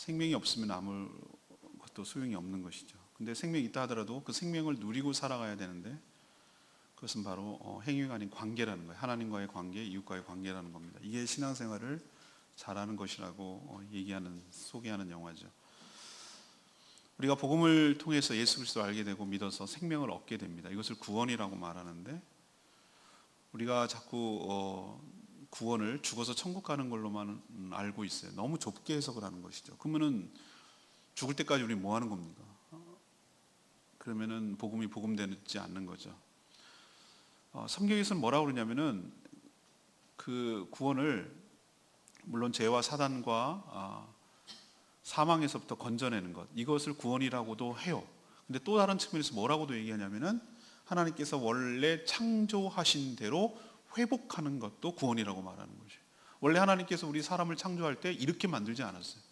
생명이 없으면 아무것도 소용이 없는 것이죠. 근데 생명이 있다 하더라도 그 생명을 누리고 살아가야 되는데, 그것은 바로 행위가 아닌 관계라는 거예요. 하나님과의 관계, 이웃과의 관계라는 겁니다. 이게 신앙생활을 잘하는 것이라고 소개하는 영화죠. 우리가 복음을 통해서 예수 그리스도를 알게 되고 믿어서 생명을 얻게 됩니다. 이것을 구원이라고 말하는데, 우리가 자꾸 구원을 죽어서 천국 가는 걸로만 알고 있어요. 너무 좁게 해석을 하는 것이죠. 그러면은 죽을 때까지 우리 뭐 하는 겁니까? 그러면은 복음이 복음되지 않는 거죠. 성경에서는 뭐라고 그러냐면은 그 구원을 물론 죄와 사단과 사망에서부터 건져내는 것, 이것을 구원이라고도 해요. 근데 또 다른 측면에서 뭐라고도 얘기하냐면은 하나님께서 원래 창조하신 대로 회복하는 것도 구원이라고 말하는 것이에요. 원래 하나님께서 우리 사람을 창조할 때 이렇게 만들지 않았어요.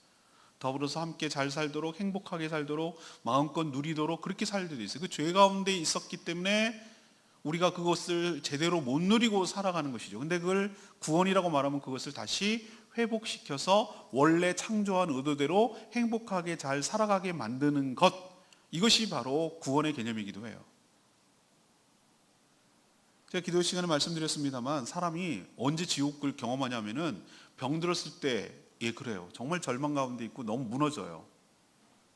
더불어서 함께 잘 살도록, 행복하게 살도록, 마음껏 누리도록 그렇게 살게 돼 있어요. 그 죄 가운데 있었기 때문에 우리가 그것을 제대로 못 누리고 살아가는 것이죠. 근데 그걸 구원이라고 말하면 그것을 다시 회복시켜서 원래 창조한 의도대로 행복하게 잘 살아가게 만드는 것, 이것이 바로 구원의 개념이기도 해요. 제가 기도 시간에 말씀드렸습니다만, 사람이 언제 지옥을 경험하냐면은 병들었을 때, 그래요. 정말 절망 가운데 있고 너무 무너져요.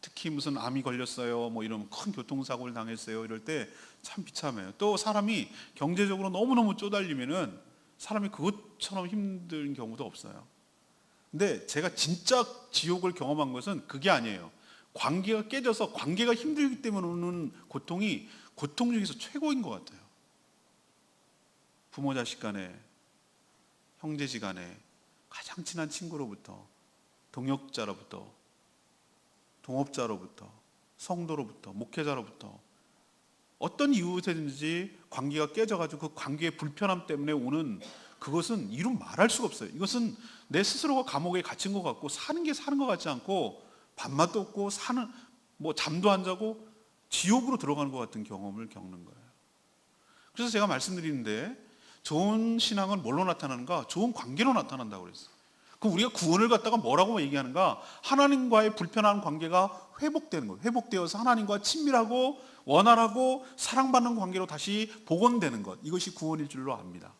특히 무슨 암이 걸렸어요, 뭐 이런 큰 교통사고를 당했어요, 이럴 때 참 비참해요. 또 사람이 경제적으로 너무너무 쪼달리면은 사람이 그것처럼 힘든 경우도 없어요. 근데 제가 진짜 지옥을 경험한 것은 그게 아니에요. 관계가 깨져서 관계가 힘들기 때문에 오는 고통이 고통 중에서 최고인 것 같아요. 부모 자식 간에, 형제지 간에, 가장 친한 친구로부터, 동역자로부터, 동업자로부터, 성도로부터, 목회자로부터, 어떤 이유에든지 관계가 깨져가지고 그 관계의 불편함 때문에 오는 그것은 이루 말할 수가 없어요. 이것은 내 스스로가 감옥에 갇힌 것 같고, 사는 게 사는 것 같지 않고, 밥맛도 없고, 잠도 안 자고 지옥으로 들어가는 것 같은 경험을 겪는 거예요. 그래서 제가 말씀드리는데, 좋은 신앙은 뭘로 나타나는가? 좋은 관계로 나타난다고 그랬어요. 그럼 우리가 구원을 갖다가 뭐라고 얘기하는가? 하나님과의 불편한 관계가 회복되는 거예요. 회복되어서 하나님과 친밀하고 원활하고 사랑받는 관계로 다시 복원되는 것, 이것이 구원일 줄로 압니다.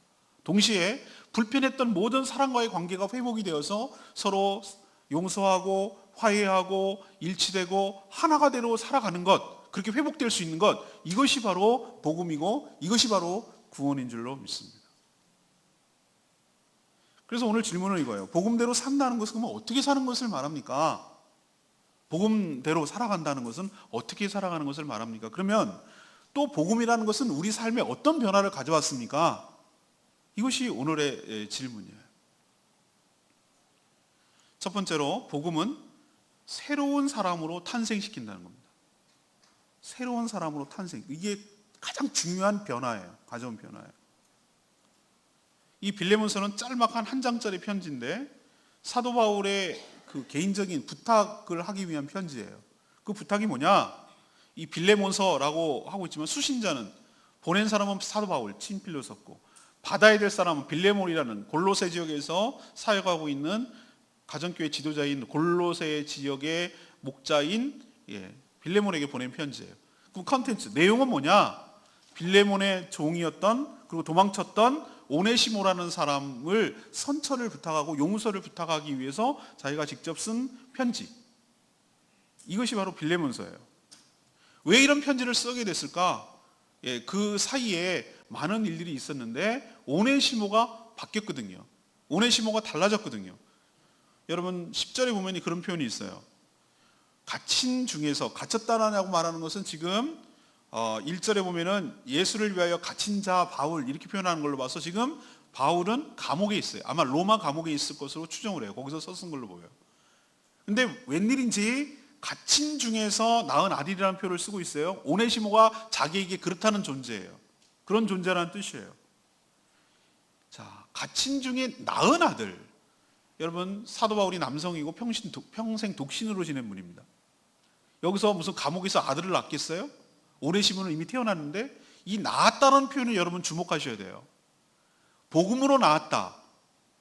동시에 불편했던 모든 사람과의 관계가 회복이 되어서 서로 용서하고 화해하고 일치되고 하나가 되로 살아가는 것, 그렇게 회복될 수 있는 것, 이것이 바로 복음이고 이것이 바로 구원인 줄로 믿습니다. 그래서 오늘 질문은 이거예요. 복음대로 산다는 것은 그러면 어떻게 사는 것을 말합니까? 복음대로 살아간다는 것은 어떻게 살아가는 것을 말합니까? 그러면 또 복음이라는 것은 우리 삶에 어떤 변화를 가져왔습니까? 이것이 오늘의 질문이에요. 첫 번째로, 복음은 새로운 사람으로 탄생시킨다는 겁니다. 새로운 사람으로 탄생, 이게 가장 중요한 변화예요. 가져온 변화예요. 이 빌레몬서는 짤막한 한 장짜리 편지인데, 사도 바울의 그 개인적인 부탁을 하기 위한 편지예요. 그 부탁이 뭐냐? 이 빌레몬서라고 하고 있지만 수신자는, 보낸 사람은 사도 바울, 친필로 썼고, 받아야 될 사람은 빌레몬이라는 골로새 지역에서 사역하고 있는 가정교회 지도자인 골로새 지역의 목자인 빌레몬에게 보낸 편지예요. 그 컨텐츠, 내용은 뭐냐? 빌레몬의 종이었던, 그리고 도망쳤던 오네시모라는 사람을 선처를 부탁하고 용서를 부탁하기 위해서 자기가 직접 쓴 편지, 이것이 바로 빌레몬서예요. 왜 이런 편지를 쓰게 됐을까? 그 사이에 많은 일들이 있었는데 오네시모가 바뀌었거든요. 오네시모가 달라졌거든요. 여러분 10절에 보면 그런 표현이 있어요. 갇힌 중에서, 갇혔다라고 말하는 것은 지금 1절에 보면은 예수를 위하여 갇힌 자 바울, 이렇게 표현하는 걸로 봐서 지금 바울은 감옥에 있어요. 아마 로마 감옥에 있을 것으로 추정을 해요. 거기서 썼은 걸로 보여요. 근데 웬일인지 갇힌 중에서 낳은 아들이라는 표현을 쓰고 있어요. 오네시모가 자기에게 그렇다는 존재예요. 그런 존재라는 뜻이에요. 자, 갇힌 중에 낳은 아들. 여러분, 사도 바울이 남성이고 평생 독신으로 지낸 분입니다. 여기서 무슨 감옥에서 아들을 낳겠어요? 오네시모는 이미 태어났는데, 이 낳았다는 표현을 여러분 주목하셔야 돼요. 복음으로 낳았다.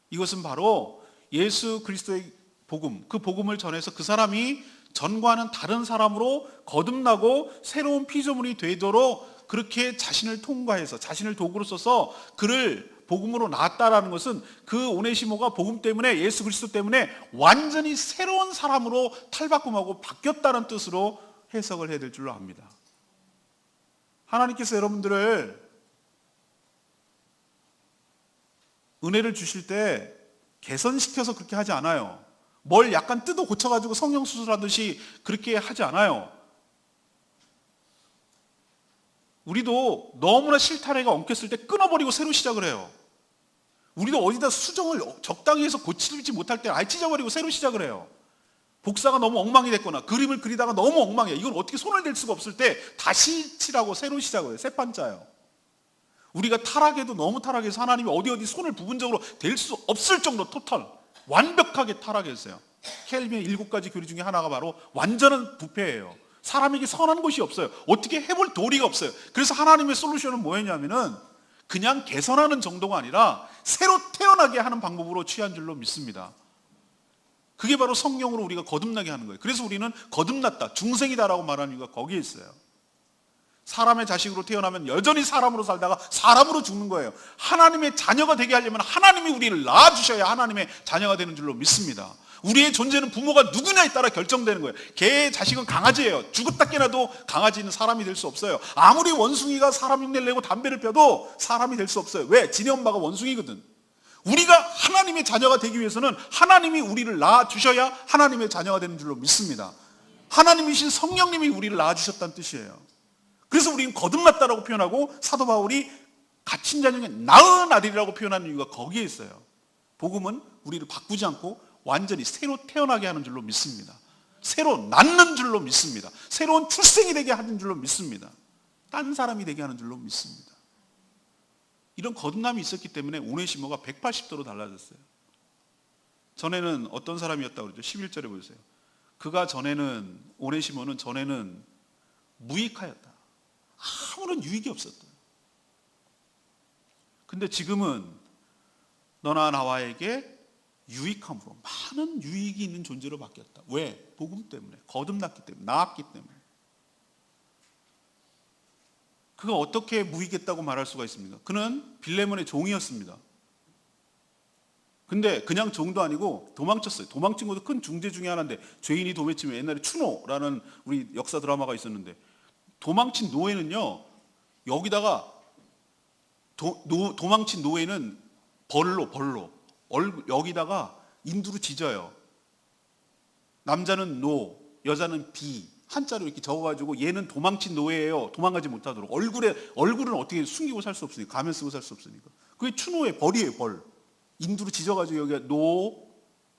이것은 바로 예수 그리스도의 복음, 그 복음을 전해서 그 사람이 전과는 다른 사람으로 거듭나고 새로운 피조물이 되도록 그렇게 자신을 통과해서 자신을 도구로 써서 그를 복음으로 낳았다라는 것은 그 오네시모가 복음 때문에, 예수 그리스도 때문에 완전히 새로운 사람으로 탈바꿈하고 바뀌었다는 뜻으로 해석을 해야 될 줄로 압니다. 하나님께서 여러분들을 은혜를 주실 때 개선시켜서 그렇게 하지 않아요. 뭘 약간 뜯어 고쳐가지고 성령 수술하듯이 그렇게 하지 않아요. 우리도 너무나 실타래가 엉켰을 때 끊어버리고 새로 시작을 해요. 우리도 어디다 수정을 적당히 해서 고치지 못할 때 아예 찢어버리고 새로 시작을 해요. 복사가 너무 엉망이 됐거나 그림을 그리다가 너무 엉망이에요. 이걸 어떻게 손을 댈 수가 없을 때 다시 칠하고 새로 시작을 해요. 새 판자요. 우리가 타락해도 너무 타락해서 하나님이 어디 손을 부분적으로 댈 수 없을 정도 토탈 완벽하게 타락했어요. 켈빈의 7가지 교리 중에 하나가 바로 완전한 부패예요. 사람에게 선한 것이 없어요. 어떻게 해볼 도리가 없어요. 그래서 하나님의 솔루션은 뭐였냐면은 그냥 개선하는 정도가 아니라 새로 태어나게 하는 방법으로 취한 줄로 믿습니다. 그게 바로 성령으로 우리가 거듭나게 하는 거예요. 그래서 우리는 거듭났다, 중생이다라고 말하는 이유가 거기에 있어요. 사람의 자식으로 태어나면 여전히 사람으로 살다가 사람으로 죽는 거예요. 하나님의 자녀가 되게 하려면 하나님이 우리를 낳아주셔야 하나님의 자녀가 되는 줄로 믿습니다. 우리의 존재는 부모가 누구냐에 따라 결정되는 거예요. 개의 자식은 강아지예요. 죽었다 깨나도 강아지는 사람이 될 수 없어요. 아무리 원숭이가 사람 흉내를 내고 담배를 펴도 사람이 될 수 없어요. 왜? 지네 엄마가 원숭이거든. 우리가 하나님의 자녀가 되기 위해서는 하나님이 우리를 낳아주셔야 하나님의 자녀가 되는 줄로 믿습니다. 하나님이신 성령님이 우리를 낳아주셨다는 뜻이에요. 그래서 우리는 거듭났다라고 표현하고 사도 바울이 갇힌 자 중에 낳은 아들이라고 표현하는 이유가 거기에 있어요. 복음은 우리를 바꾸지 않고 완전히 새로 태어나게 하는 줄로 믿습니다. 새로 낳는 줄로 믿습니다. 새로운 출생이 되게 하는 줄로 믿습니다. 딴 사람이 되게 하는 줄로 믿습니다. 이런 거듭남이 있었기 때문에 오네시모가 180도로 달라졌어요. 전에는 어떤 사람이었다고 그러죠? 11절에 보세요. 그가 전에는, 오네시모는 전에는 무익하였다. 아무런 유익이 없었다. 근데 지금은 너나 나와에게 유익함으로 많은 유익이 있는 존재로 바뀌었다. 왜? 복음 때문에, 거듭났기 때문에, 나았기 때문에. 그가 어떻게 무익했다고 말할 수가 있습니까? 그는 빌레몬의 종이었습니다. 근데 그냥 종도 아니고 도망쳤어요. 도망친 것도 큰 중죄 중에 하나인데, 죄인이 도망치면 옛날에 추노라는 우리 역사 드라마가 있었는데, 도망친 노예는요, 여기다가 도망친 노예는 벌로 여기다가 인두로 찢어요. 남자는 노, 여자는 비, 한자로 이렇게 적어가지고 얘는 도망친 노예예요. 도망가지 못하도록. 얼굴은 어떻게 숨기고 살 수 없으니까, 가면 쓰고 살 수 없으니까. 그게 추노의 벌이에요, 벌. 인두로 찢어가지고 여기가 노,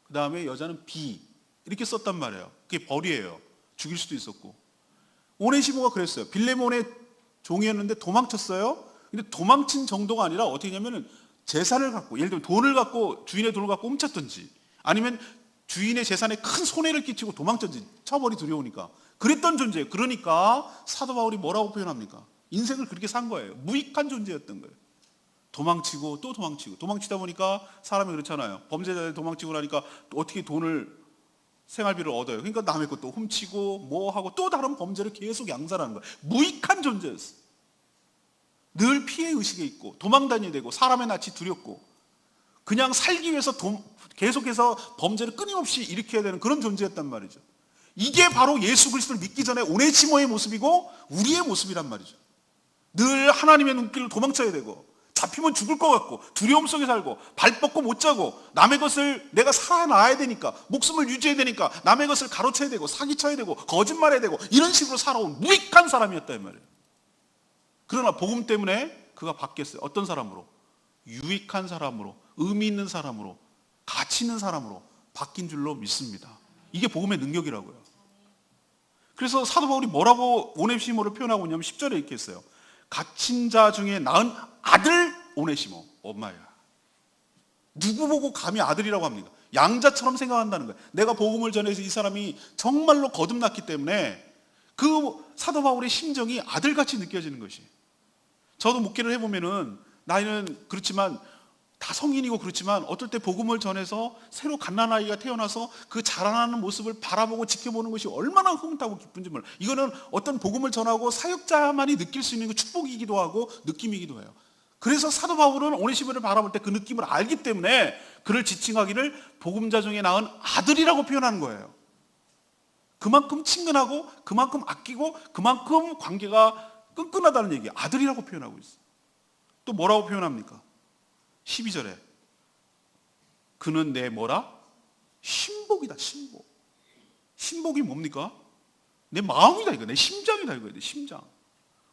그 다음에 여자는 비, 이렇게 썼단 말이에요. 그게 벌이에요. 죽일 수도 있었고. 오네시모가 그랬어요. 빌레몬의 종이었는데 도망쳤어요. 근데 도망친 정도가 아니라 어떻게 했냐면은 재산을 갖고, 예를 들면 돈을 갖고, 주인의 돈을 갖고 훔쳤든지, 아니면 주인의 재산에 큰 손해를 끼치고 도망쳤든지, 처벌이 두려우니까. 그랬던 존재예요. 그러니까 사도 바울이 뭐라고 표현합니까? 인생을 그렇게 산 거예요. 무익한 존재였던 거예요. 도망치고 또 도망치고, 도망치다 보니까 사람이 그렇잖아요. 범죄자들 도망치고 나니까 어떻게 돈을, 생활비를 얻어요. 그러니까 남의 것도 훔치고 뭐 하고 또 다른 범죄를 계속 양산하는 거예요. 무익한 존재였어요. 늘 피해의식에 있고 도망다니게 되고 사람의 낯이 두렵고 그냥 살기 위해서 계속해서 범죄를 끊임없이 일으켜야 되는 그런 존재였단 말이죠. 이게 바로 예수 그리스도를 믿기 전에 오네시모의 모습이고 우리의 모습이란 말이죠. 늘 하나님의 눈길로 도망쳐야 되고, 잡히면 죽을 것 같고 두려움 속에 살고 발 뻗고 못 자고, 남의 것을 내가 살아나야 되니까, 목숨을 유지해야 되니까 남의 것을 가로채야 되고 사기쳐야 되고 거짓말해야 되고, 이런 식으로 살아온 무익한 사람이었다 이 말이에요. 그러나 복음 때문에 그가 바뀌었어요. 어떤 사람으로? 유익한 사람으로, 의미 있는 사람으로, 가치 있는 사람으로 바뀐 줄로 믿습니다. 이게 복음의 능력이라고요. 그래서 사도 바울이 뭐라고 오네시모를 표현하고 있냐면 10절에 이렇게 했어요. 갇힌 자 중에 낳은 아들 오네시모. 엄마야. 누구 보고 감히 아들이라고 합니까? 양자처럼 생각한다는 거예요. 내가 복음을 전해서 이 사람이 정말로 거듭났기 때문에 그 사도 바울의 심정이 아들같이 느껴지는 것이. 저도 목회를 해보면은 나이는 그렇지만 다 성인이고 그렇지만 어떨 때 복음을 전해서 새로 갓난 아이가 태어나서 그 자라나는 모습을 바라보고 지켜보는 것이 얼마나 흐뭇하고 기쁜지 몰라요. 이거는 어떤 복음을 전하고 사역자만이 느낄 수 있는 그 축복이기도 하고 느낌이기도 해요. 그래서 사도 바울은 오네시모를 바라볼 때 그 느낌을 알기 때문에 그를 지칭하기를 복음자 중에 낳은 아들이라고 표현하는 거예요. 그만큼 친근하고 그만큼 아끼고 그만큼 관계가 끈끈하다는 얘기예요. 아들이라고 표현하고 있어요. 또 뭐라고 표현합니까? 12절에 그는 내 뭐라? 신복이다. 신복. 신복이 뭡니까? 내 마음이다 이거. 내 심장이다 이거예요. 내 심장.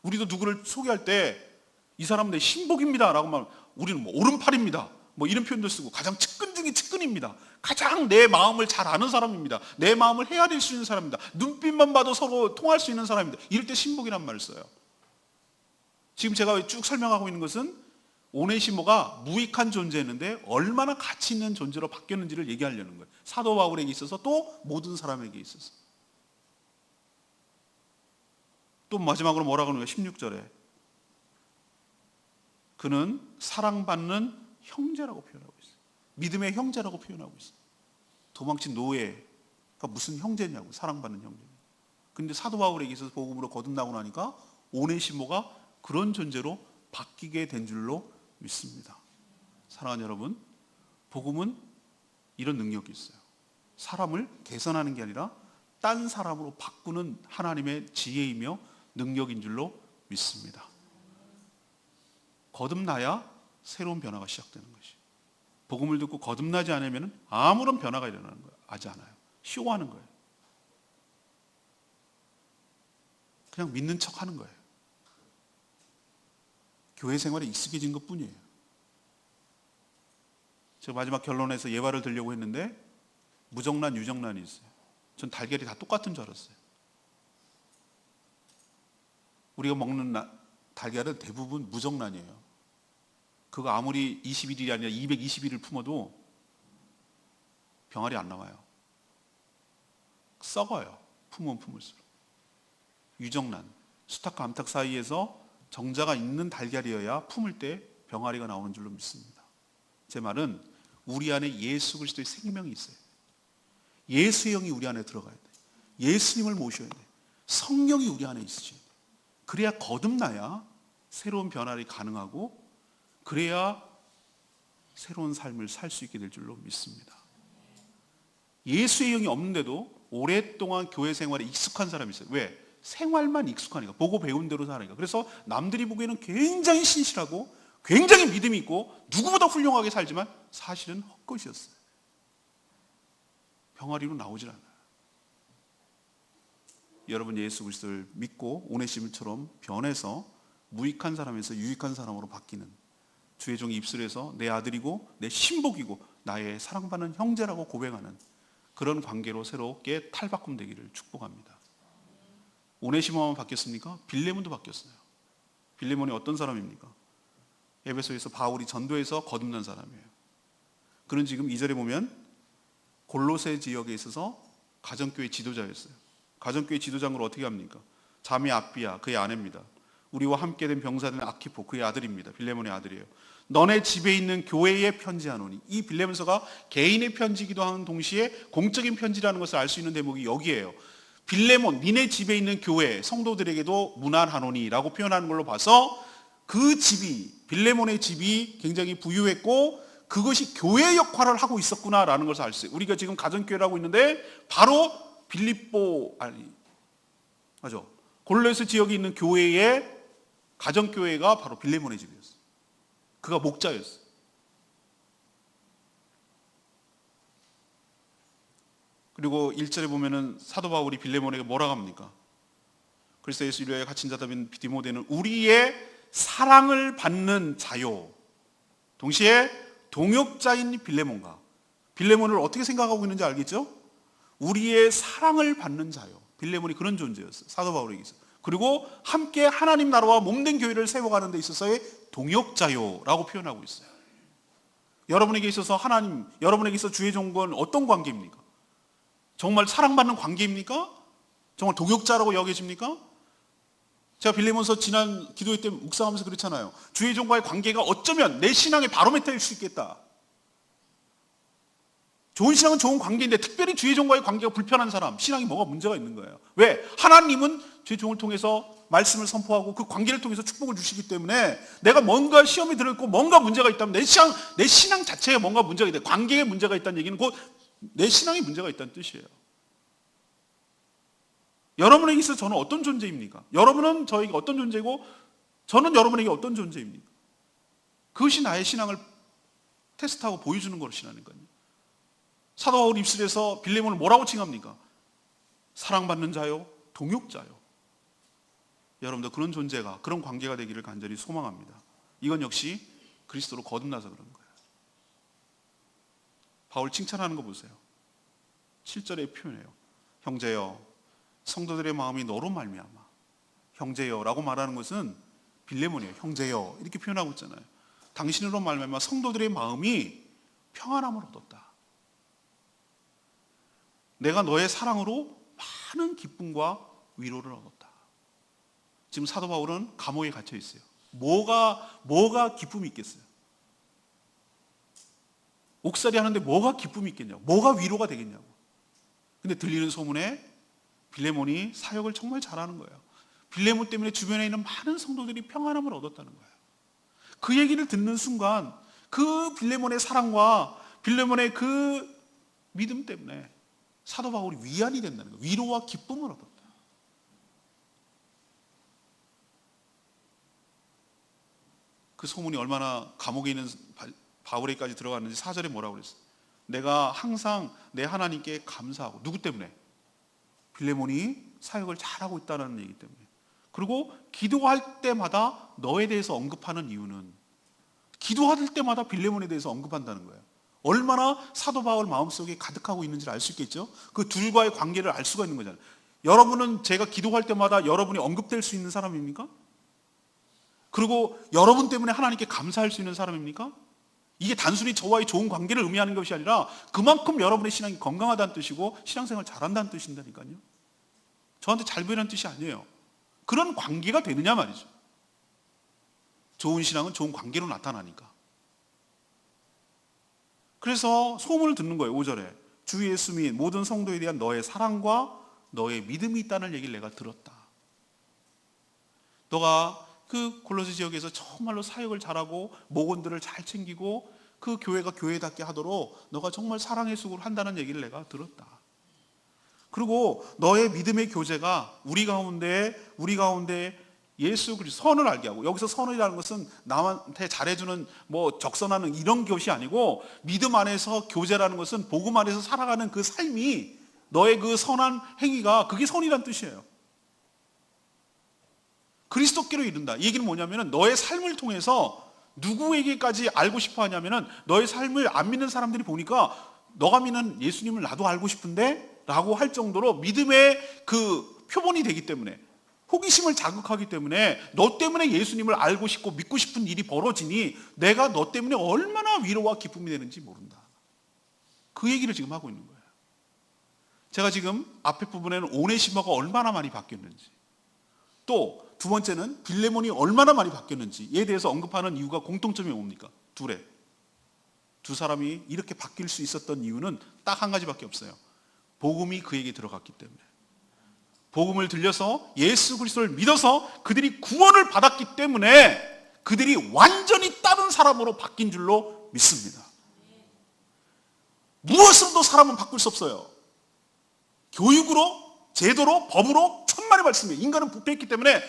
우리도 누구를 소개할 때 이 사람은 내 신복입니다 라고 말하면 우리는 뭐 오른팔입니다 뭐 이런 표현도 쓰고 가장 측근 중에 측근입니다. 가장 내 마음을 잘 아는 사람입니다. 내 마음을 헤아릴 수 있는 사람입니다. 눈빛만 봐도 서로 통할 수 있는 사람입니다. 이럴 때 신복이란 말을 써요. 지금 제가 쭉 설명하고 있는 것은 오네시모가 무익한 존재였는데 얼마나 가치 있는 존재로 바뀌었는지를 얘기하려는 거예요. 사도 바울에게 있어서 또 모든 사람에게 있어서. 또 마지막으로 뭐라고 하는 거예요? 16절에 그는 사랑받는 형제라고 표현하고 있어요. 믿음의 형제라고 표현하고 있어요. 도망친 노예가 무슨 형제냐고. 사랑받는 형제. 근데 사도 바울에게 있어서 복음으로 거듭나고 나니까 오네시모가 그런 존재로 바뀌게 된 줄로 믿습니다. 사랑하는 여러분, 복음은 이런 능력이 있어요. 사람을 개선하는 게 아니라 딴 사람으로 바꾸는 하나님의 지혜이며 능력인 줄로 믿습니다. 거듭나야 새로운 변화가 시작되는 것이. 복음을 듣고 거듭나지 않으면 아무런 변화가 일어나는 거예요. 하지 않아요. 쇼하는 거예요. 그냥 믿는 척 하는 거예요. 교회 생활에 익숙해진 것 뿐이에요. 제가 마지막 결론에서 예화를 들려고 했는데 무정란, 유정란이 있어요. 전 달걀이 다 똑같은 줄 알았어요. 우리가 먹는 달걀은 대부분 무정란이에요. 그거 아무리 21일이 아니라 220일을 품어도 병아리 안 나와요. 썩어요. 품으면 품을수록. 유정란, 수탉과 암탉 사이에서 정자가 있는 달걀이어야 품을 때 병아리가 나오는 줄로 믿습니다. 제 말은 우리 안에 예수 그리스도의 생명이 있어요. 예수의 영이 우리 안에 들어가야 돼요. 예수님을 모셔야 돼요. 성령이 우리 안에 있으셔야 돼요. 그래야 거듭나야 새로운 변화가 가능하고 그래야 새로운 삶을 살 수 있게 될 줄로 믿습니다. 예수의 영이 없는데도 오랫동안 교회 생활에 익숙한 사람이 있어요. 왜? 생활만 익숙하니까. 보고 배운 대로 사니까. 그래서 남들이 보기에는 굉장히 신실하고 굉장히 믿음이 있고 누구보다 훌륭하게 살지만 사실은 헛것이었어요. 병아리로 나오질 않아요. 여러분 예수 그리스도를 믿고 오네시모처럼 변해서 무익한 사람에서 유익한 사람으로 바뀌는 주의 종이 입술에서 내 아들이고 내 신복이고 나의 사랑받는 형제라고 고백하는 그런 관계로 새롭게 탈바꿈되기를 축복합니다. 오네시모만 바뀌었습니까? 빌레몬도 바뀌었어요. 빌레몬이 어떤 사람입니까? 에베소에서 바울이 전도해서 거듭난 사람이에요. 그는 지금 2절에 보면 골로새 지역에 있어서 가정교회 지도자였어요. 가정교회 지도자인 걸 어떻게 합니까? 자매 아비야 그의 아내입니다. 우리와 함께 된 병사된 아키포 그의 아들입니다. 빌레몬의 아들이에요. 너네 집에 있는 교회에 편지하노니. 이 빌레몬서가 개인의 편지이기도 하는 동시에 공적인 편지라는 것을 알 수 있는 대목이 여기에요. 빌레몬 니네 집에 있는 교회 성도들에게도 문안하노니 라고 표현하는 걸로 봐서 그 집이 빌레몬의 집이 굉장히 부유했고 그것이 교회 역할을 하고 있었구나라는 것을 알 수 있어요. 우리가 지금 가정교회를 하고 있는데 바로 골로새 지역에 있는 교회의 가정교회가 바로 빌레몬의 집이었어요. 그가 목자였어요. 그리고 1절에 보면은 사도 바울이 빌레몬에게 뭐라고 합니까? 그리스도 예수 이루에 갇힌 자답인 디모데는 우리의 사랑을 받는 자요. 동시에 동역자인 빌레몬과 빌레몬을 어떻게 생각하고 있는지 알겠죠? 우리의 사랑을 받는 자요. 빌레몬이 그런 존재였어요. 사도 바울에게 있어요. 그리고 함께 하나님 나라와 몸된 교회를 세워가는 데 있어서의 동역자요라고 표현하고 있어요. 여러분에게 있어서 하나님, 여러분에게 있어서 주의 종건 어떤 관계입니까? 정말 사랑받는 관계입니까? 정말 동역자라고 여겨집니까? 제가 빌레몬서 지난 기도회 때 묵상하면서 그렇잖아요. 주의 종과의 관계가 어쩌면 내 신앙의 바로미터일 수 있겠다. 좋은 신앙은 좋은 관계인데 특별히 주의 종과의 관계가 불편한 사람, 신앙이 뭐가 문제가 있는 거예요. 왜? 하나님은 주의 종을 통해서 말씀을 선포하고 그 관계를 통해서 축복을 주시기 때문에 내가 뭔가 시험에 들어있고 뭔가 문제가 있다면 내 신앙 자체에 뭔가 문제가 있다. 관계에 문제가 있다는 얘기는 곧 내 신앙에 문제가 있다는 뜻이에요. 여러분에게 있어서 저는 어떤 존재입니까? 여러분은 저에게 어떤 존재고 저는 여러분에게 어떤 존재입니까? 그것이 나의 신앙을 테스트하고 보여주는 것이라니까요. 사도 바울 입술에서 빌레몬을 뭐라고 칭합니까? 사랑받는 자요, 동역자요. 여러분도 그런 존재가, 그런 관계가 되기를 간절히 소망합니다. 이건 역시 그리스도로 거듭나서 그런 거예요. 바울 칭찬하는 거 보세요. 7절의 표현이에요. 형제여, 성도들의 마음이 너로 말미암아. 형제여라고 말하는 것은 빌레몬이에요. 형제여 이렇게 표현하고 있잖아요. 당신으로 말미암아 성도들의 마음이 평안함을 얻었다. 내가 너의 사랑으로 많은 기쁨과 위로를 얻었다. 지금 사도 바울은 감옥에 갇혀 있어요. 뭐가 기쁨이 있겠어요? 옥살이 하는데 뭐가 기쁨이 있겠냐고, 뭐가 위로가 되겠냐고. 근데 들리는 소문에 빌레몬이 사역을 정말 잘하는 거예요. 빌레몬 때문에 주변에 있는 많은 성도들이 평안함을 얻었다는 거예요. 그 얘기를 듣는 순간 그 빌레몬의 사랑과 빌레몬의 그 믿음 때문에 사도 바울이 위안이 된다는 거예요. 위로와 기쁨을 얻었다. 그 소문이 얼마나 감옥에 있는 바울에게까지 들어갔는지 4절에 뭐라고 그랬어요? 내가 항상 내 하나님께 감사하고. 누구 때문에? 빌레몬이 사역을 잘하고 있다는 얘기 때문에. 그리고 기도할 때마다 너에 대해서 언급하는 이유는 기도할 때마다 빌레몬에 대해서 언급한다는 거예요. 얼마나 사도 바울 마음속에 가득하고 있는지를 알 수 있겠죠? 그 둘과의 관계를 알 수가 있는 거잖아요. 여러분은 제가 기도할 때마다 여러분이 언급될 수 있는 사람입니까? 그리고 여러분 때문에 하나님께 감사할 수 있는 사람입니까? 이게 단순히 저와의 좋은 관계를 의미하는 것이 아니라 그만큼 여러분의 신앙이 건강하다는 뜻이고 신앙생활 잘한다는 뜻인다니까요. 저한테 잘 보이라는 뜻이 아니에요. 그런 관계가 되느냐 말이죠. 좋은 신앙은 좋은 관계로 나타나니까. 그래서 소문을 듣는 거예요. 5절에 주 예수 및 모든 성도에 대한 너의 사랑과 너의 믿음이 있다는 얘기를 내가 들었다. 너가 그 골로새 지역에서 정말로 사역을 잘하고 목원들을 잘 챙기고 그 교회가 교회답게 하도록 너가 정말 사랑의 수고를 한다는 얘기를 내가 들었다. 그리고 너의 믿음의 교제가 우리 가운데 예수 그리스도 선을 알게 하고, 여기서 선이라는 것은 남한테 잘해주는 뭐 적선하는 이런 것이 아니고 믿음 안에서 교제라는 것은 복음 안에서 살아가는 그 삶이 너의 그 선한 행위가 그게 선이란 뜻이에요. 그리스도께로 이른다. 이 얘기는 뭐냐면은 너의 삶을 통해서 누구에게까지 알고 싶어 하냐면은 너의 삶을 안 믿는 사람들이 보니까 너가 믿는 예수님을 나도 알고 싶은데 라고 할 정도로 믿음의 그 표본이 되기 때문에, 호기심을 자극하기 때문에 너 때문에 예수님을 알고 싶고 믿고 싶은 일이 벌어지니 내가 너 때문에 얼마나 위로와 기쁨이 되는지 모른다. 그 얘기를 지금 하고 있는 거예요. 제가 지금 앞에 부분에는 오네시모가 얼마나 많이 바뀌었는지, 또 두 번째는 빌레몬이 얼마나 많이 바뀌었는지에 대해서 언급하는 이유가 공통점이 뭡니까? 두 사람이 이렇게 바뀔 수 있었던 이유는 딱 한 가지밖에 없어요. 복음이 그에게 들어갔기 때문에. 복음을 들려서 예수 그리스도를 믿어서 그들이 구원을 받았기 때문에 그들이 완전히 다른 사람으로 바뀐 줄로 믿습니다. 무엇으로도 사람은 바꿀 수 없어요. 교육으로, 제도로, 법으로 천만의 말씀이에요. 인간은 부패했기 때문에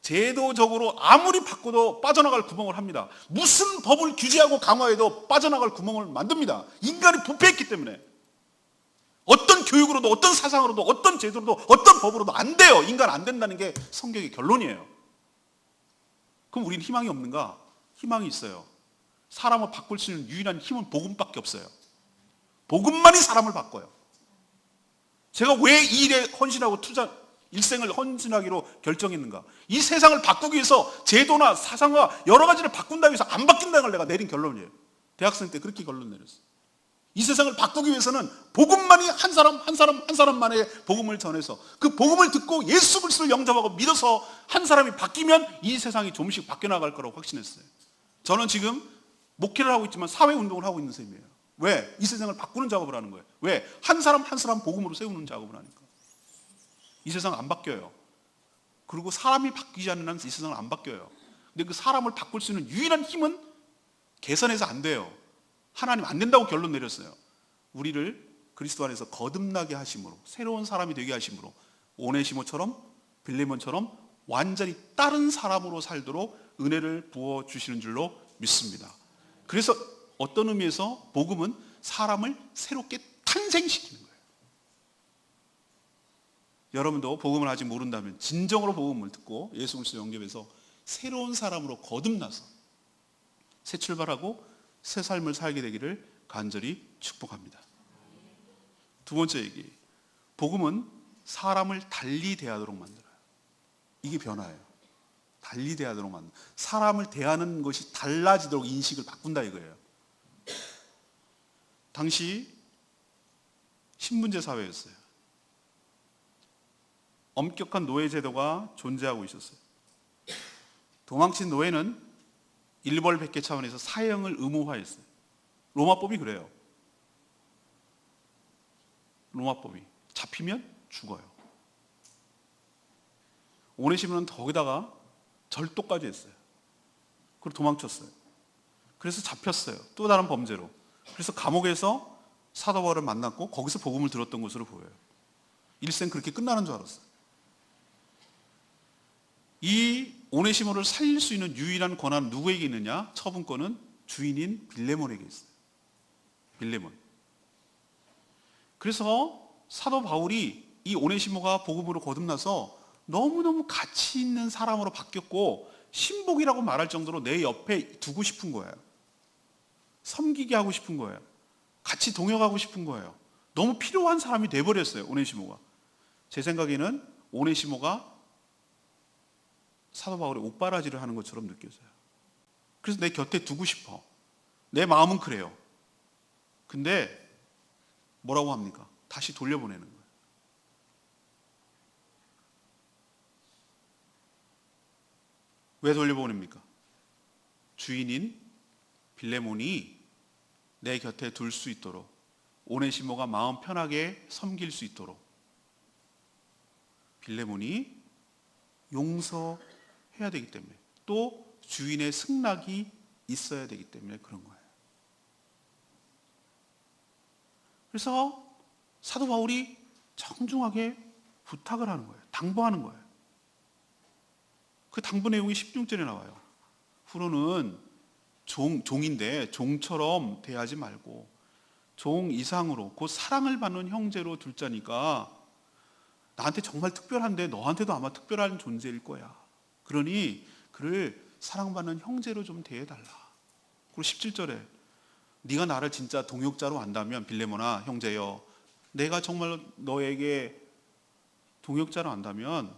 제도적으로 아무리 바꿔도 빠져나갈 구멍을 합니다. 무슨 법을 규제하고 강화해도 빠져나갈 구멍을 만듭니다. 인간이 부패했기 때문에. 어떤 교육으로도, 어떤 사상으로도, 어떤 제도로도, 어떤 법으로도 안 돼요. 인간 안 된다는 게 성경의 결론이에요. 그럼 우리는 희망이 없는가? 희망이 있어요. 사람을 바꿀 수 있는 유일한 힘은 복음밖에 없어요. 복음만이 사람을 바꿔요. 제가 왜 이 일에 헌신하고 일생을 헌신하기로 결정했는가? 이 세상을 바꾸기 위해서 제도나 사상과 여러 가지를 바꾼다고 해서 안 바뀐다는 걸 내가 내린 결론이에요. 대학생 때 그렇게 결론 내렸어요. 이 세상을 바꾸기 위해서는 복음만이 한 사람만의 복음을 전해서 그 복음을 듣고 예수 그리스도를 영접하고 믿어서 한 사람이 바뀌면 이 세상이 조금씩 바뀌어 나갈 거라고 확신했어요. 저는 지금 목회를 하고 있지만 사회운동을 하고 있는 셈이에요. 왜? 이 세상을 바꾸는 작업을 하는 거예요. 왜? 한 사람 복음으로 세우는 작업을 하니까. 이 세상 안 바뀌어요. 그리고 사람이 바뀌지 않는 한 이 세상은 안 바뀌어요. 근데 그 사람을 바꿀 수 있는 유일한 힘은 계산해서 안 돼요. 하나님 안 된다고 결론 내렸어요. 우리를 그리스도 안에서 거듭나게 하심으로, 새로운 사람이 되게 하심으로, 오네시모처럼 빌레몬처럼 완전히 다른 사람으로 살도록 은혜를 부어주시는 줄로 믿습니다. 그래서 어떤 의미에서 복음은 사람을 새롭게 탄생시키는 거예요. 여러분도 복음을 아직 모른다면 진정으로 복음을 듣고 예수 그리스도 영접해서 새로운 사람으로 거듭나서 새 출발하고 새 삶을 살게 되기를 간절히 축복합니다. 두 번째 얘기, 복음은 사람을 달리 대하도록 만들어요. 이게 변화예요. 달리 대하도록 만들어요. 사람을 대하는 것이 달라지도록 인식을 바꾼다 이거예요. 당시 신분제 사회였어요. 엄격한 노예 제도가 존재하고 있었어요. 도망친 노예는 일벌백계 차원에서 사형을 의무화했어요. 로마법이 그래요. 로마법이 잡히면 죽어요. 오네시모는 거기다가 절도까지 했어요. 그리고 도망쳤어요. 그래서 잡혔어요. 또 다른 범죄로. 그래서 감옥에서 사도 바울을 만났고 거기서 복음을 들었던 것으로 보여요. 일생 그렇게 끝나는 줄 알았어요. 이 오네시모를 살릴 수 있는 유일한 권한은 누구에게 있느냐? 처분권은 주인인 빌레몬에게 있어요. 빌레몬. 그래서 사도 바울이 이 오네시모가 복음으로 거듭나서 너무너무 가치 있는 사람으로 바뀌었고 신복이라고 말할 정도로 내 옆에 두고 싶은 거예요. 섬기게 하고 싶은 거예요. 같이 동역하고 싶은 거예요. 너무 필요한 사람이 돼버렸어요, 오네시모가. 제 생각에는 오네시모가 사도 바울의 옷바라지를 하는 것처럼 느껴져요. 그래서 내 곁에 두고 싶어. 내 마음은 그래요. 근데 뭐라고 합니까? 다시 돌려보내는 거예요. 왜 돌려보냅니까? 주인인 빌레몬이 내 곁에 둘 수 있도록, 오네시모가 마음 편하게 섬길 수 있도록 빌레몬이 용서해야 되기 때문에, 또 주인의 승낙이 있어야 되기 때문에 그런 거예요. 그래서 사도 바울이 정중하게 부탁을 하는 거예요. 당부하는 거예요. 그 당부 내용이 16절에 나와요. 후로는 종인데 종처럼 대하지 말고 종 이상으로 곧 사랑을 받는 형제로 둘 자니까 나한테 정말 특별한데 너한테도 아마 특별한 존재일 거야. 그러니 그를 사랑받는 형제로 좀 대해달라. 그리고 17절에 네가 나를 진짜 동역자로 안다면 빌레몬아 형제여, 내가 정말 너에게 동역자로 안다면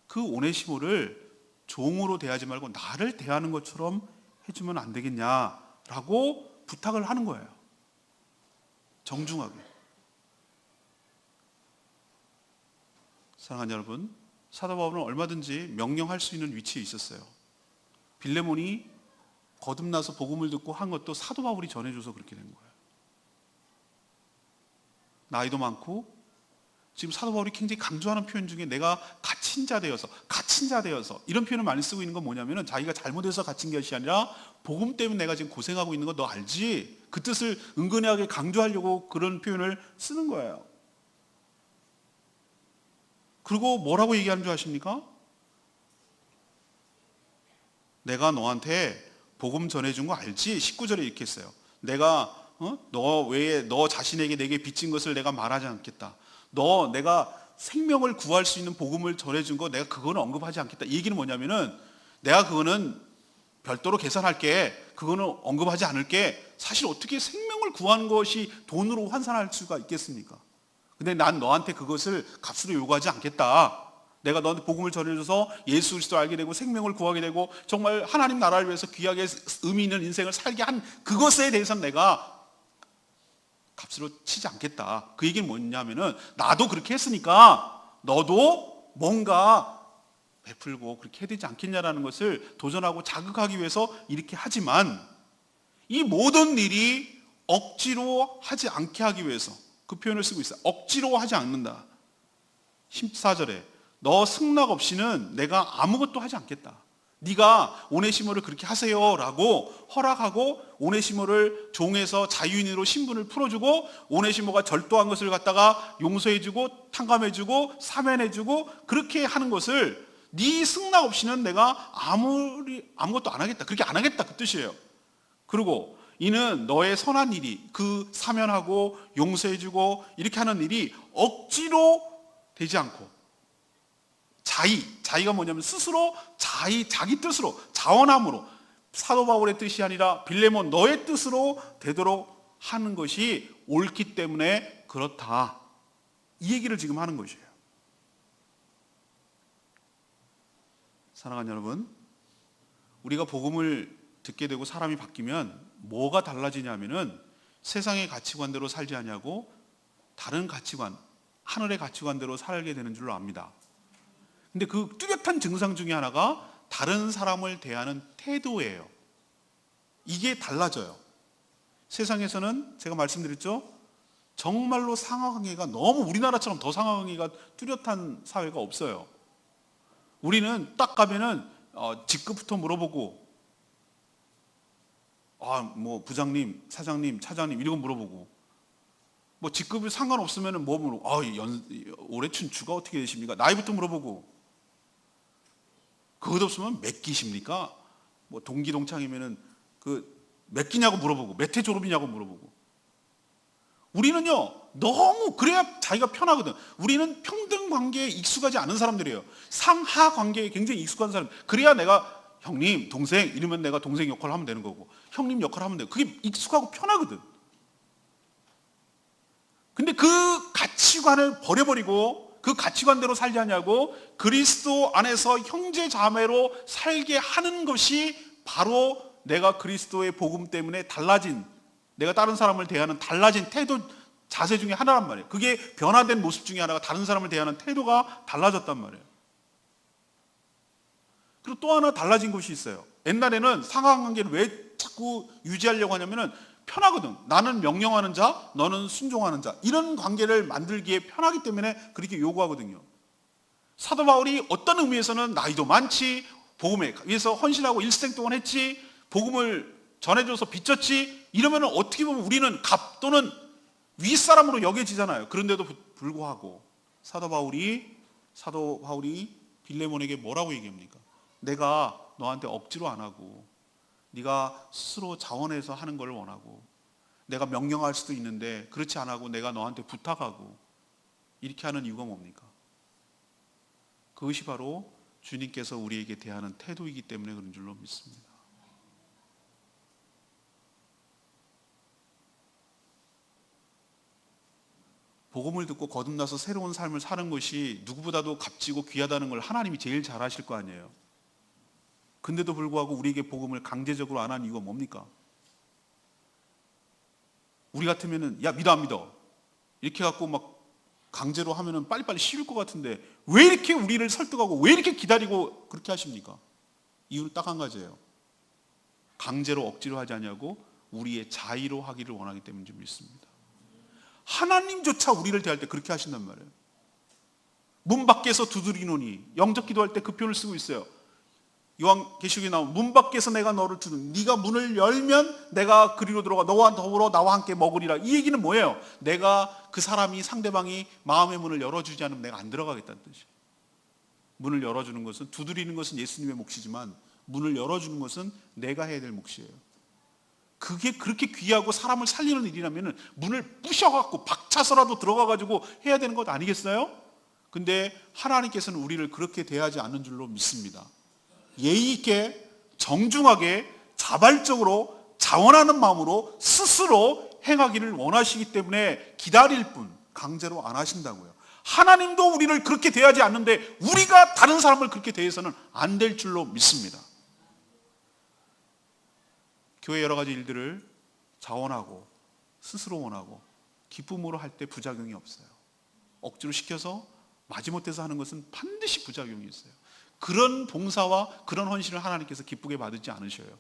그 오네시모를 종으로 대하지 말고 나를 대하는 것처럼 해주면 안 되겠냐라고 부탁을 하는 거예요. 정중하게. 사랑하는 여러분, 사도 바울은 얼마든지 명령할 수 있는 위치에 있었어요. 빌레몬이 거듭나서 복음을 듣고 한 것도 사도 바울이 전해줘서 그렇게 된 거예요. 나이도 많고, 지금 사도 바울이 굉장히 강조하는 표현 중에 내가 갇힌 자 되어서 이런 표현을 많이 쓰고 있는 건 뭐냐면은 자기가 잘못해서 갇힌 것이 아니라 복음 때문에 내가 지금 고생하고 있는 거 너 알지? 그 뜻을 은근하게 강조하려고 그런 표현을 쓰는 거예요. 그리고 뭐라고 얘기하는 줄 아십니까? 내가 너한테 복음 전해준 거 알지? 19절에 이렇게 했어요. 내가 너 외에 너 자신에게 내게 빚진 것을 내가 말하지 않겠다. 내가 생명을 구할 수 있는 복음을 전해준 거 내가 그거는 언급하지 않겠다. 이 얘기는 뭐냐면은 내가 그거는 별도로 계산할게. 그거는 언급하지 않을게. 사실 어떻게 생명을 구하는 것이 돈으로 환산할 수가 있겠습니까? 근데 난 너한테 그것을 값으로 요구하지 않겠다. 내가 너한테 복음을 전해줘서 예수 그리스도를 알게 되고 생명을 구하게 되고 정말 하나님 나라를 위해서 귀하게 의미 있는 인생을 살게 한 그것에 대해서는 내가 값으로 치지 않겠다. 그 얘기는 뭐냐면은 나도 그렇게 했으니까 너도 뭔가 베풀고 그렇게 해야 되지 않겠냐라는 것을 도전하고 자극하기 위해서 이렇게 하지만 이 모든 일이 억지로 하지 않게 하기 위해서 그 표현을 쓰고 있어요. 억지로 하지 않는다. 14절에 너 승낙 없이는 내가 아무것도 하지 않겠다. 네가 오네시모를 그렇게 하세요라고 허락하고 오네시모를 종에서 자유인으로 신분을 풀어주고 오네시모가 절도한 것을 갖다가 용서해주고 탕감해주고 사면해주고 그렇게 하는 것을 네 승낙 없이는 내가 아무것도 안 하겠다. 그렇게 안 하겠다 그 뜻이에요. 그리고 이는 너의 선한 일이 그 사면하고 용서해주고 이렇게 하는 일이 억지로 되지 않고 자의가 뭐냐면 스스로 자기 뜻으로 자원함으로 사도 바울의 뜻이 아니라 빌레몬 너의 뜻으로 되도록 하는 것이 옳기 때문에 그렇다. 이 얘기를 지금 하는 것이에요. 사랑하는 여러분, 우리가 복음을 듣게 되고 사람이 바뀌면 뭐가 달라지냐면은 세상의 가치관대로 살지 않냐고 다른 가치관, 하늘의 가치관대로 살게 되는 줄로 압니다. 근데 그 뚜렷한 증상 중에 하나가 다른 사람을 대하는 태도예요. 이게 달라져요. 세상에서는 제가 말씀드렸죠? 정말로 상하관계가 너무 우리나라처럼 더 상하관계가 뚜렷한 사회가 없어요. 우리는 딱 가면은 직급부터 물어보고 뭐 부장님, 사장님, 차장님 이런 거 물어보고 뭐 직급이 상관없으면은 뭐 물어 올해 춘추가 어떻게 되십니까? 나이부터 물어보고 그것 없으면 몇 기십니까? 뭐 동기 동창이면은 그 몇 기냐고 물어보고 몇 회 졸업이냐고 물어보고 우리는요 너무 그래야 자기가 편하거든. 우리는 평등 관계에 익숙하지 않은 사람들이에요. 상하 관계에 굉장히 익숙한 사람. 그래야 내가 형님, 동생 이러면 내가 동생 역할을 하면 되는 거고 형님 역할을 하면 돼요. 그게 익숙하고 편하거든. 근데 그 가치관을 버려버리고 그 가치관대로 살지 않냐고 그리스도 안에서 형제 자매로 살게 하는 것이 바로 내가 그리스도의 복음 때문에 달라진, 내가 다른 사람을 대하는 달라진 태도, 자세 중에 하나란 말이에요. 그게 변화된 모습 중에 하나가 다른 사람을 대하는 태도가 달라졌단 말이에요. 그리고 또 하나 달라진 것이 있어요. 옛날에는 상하관계를 왜 자꾸 유지하려고 하냐면은 편하거든. 나는 명령하는 자, 너는 순종하는 자. 이런 관계를 만들기에 편하기 때문에 그렇게 요구하거든요. 사도 바울이 어떤 의미에서는 나이도 많지, 복음에 위해서 헌신하고 일생 동안 했지, 복음을 전해줘서 빚졌지, 이러면 어떻게 보면 우리는 갑 또는 윗사람으로 여겨지잖아요. 그런데도 불구하고 사도 바울이 빌레몬에게 뭐라고 얘기합니까? 내가 너한테 억지로 안 하고 네가 스스로 자원해서 하는 걸 원하고 내가 명령할 수도 있는데 그렇지 않아 하고 내가 너한테 부탁하고 이렇게 하는 이유가 뭡니까? 그것이 바로 주님께서 우리에게 대하는 태도이기 때문에 그런 줄로 믿습니다. 복음을 듣고 거듭나서 새로운 삶을 사는 것이 누구보다도 값지고 귀하다는 걸 하나님이 제일 잘 아실 거 아니에요. 근데도 불구하고 우리에게 복음을 강제적으로 안 하는 이유가 뭡니까? 우리 같으면은 야 믿어 안 믿어 이렇게 갖고 막 강제로 하면은 빨리빨리 쉬울 것 같은데 왜 이렇게 우리를 설득하고 왜 이렇게 기다리고 그렇게 하십니까? 이유는 딱 한 가지예요. 강제로 억지로 하지 않냐고 우리의 자의로 하기를 원하기 때문인 줄 믿습니다. 하나님조차 우리를 대할 때 그렇게 하신단 말이에요. 문 밖에서 두드리노니, 영적 기도할 때 그 표현을 쓰고 있어요. 요한계시록에 나오면 문 밖에서 내가 너를 두는, 네가 문을 열면 내가 그리로 들어가 너와 더불어 나와 함께 먹으리라. 이 얘기는 뭐예요? 내가 그 사람이 상대방이 마음의 문을 열어주지 않으면 내가 안 들어가겠다는 뜻이에요. 문을 열어주는 것은, 두드리는 것은 예수님의 몫이지만 문을 열어주는 것은 내가 해야 될 몫이에요. 그게 그렇게 귀하고 사람을 살리는 일이라면 문을 부셔갖고 박차서라도 들어가가지고 해야 되는 것 아니겠어요? 근데 하나님께서는 우리를 그렇게 대하지 않는 줄로 믿습니다. 예의 있게 정중하게 자발적으로 자원하는 마음으로 스스로 행하기를 원하시기 때문에 기다릴 뿐 강제로 안 하신다고요. 하나님도 우리를 그렇게 대하지 않는데 우리가 다른 사람을 그렇게 대해서는 안 될 줄로 믿습니다. 교회 여러 가지 일들을 자원하고 스스로 원하고 기쁨으로 할 때 부작용이 없어요. 억지로 시켜서 마지못해서 하는 것은 반드시 부작용이 있어요. 그런 봉사와 그런 헌신을 하나님께서 기쁘게 받지 않으셔요.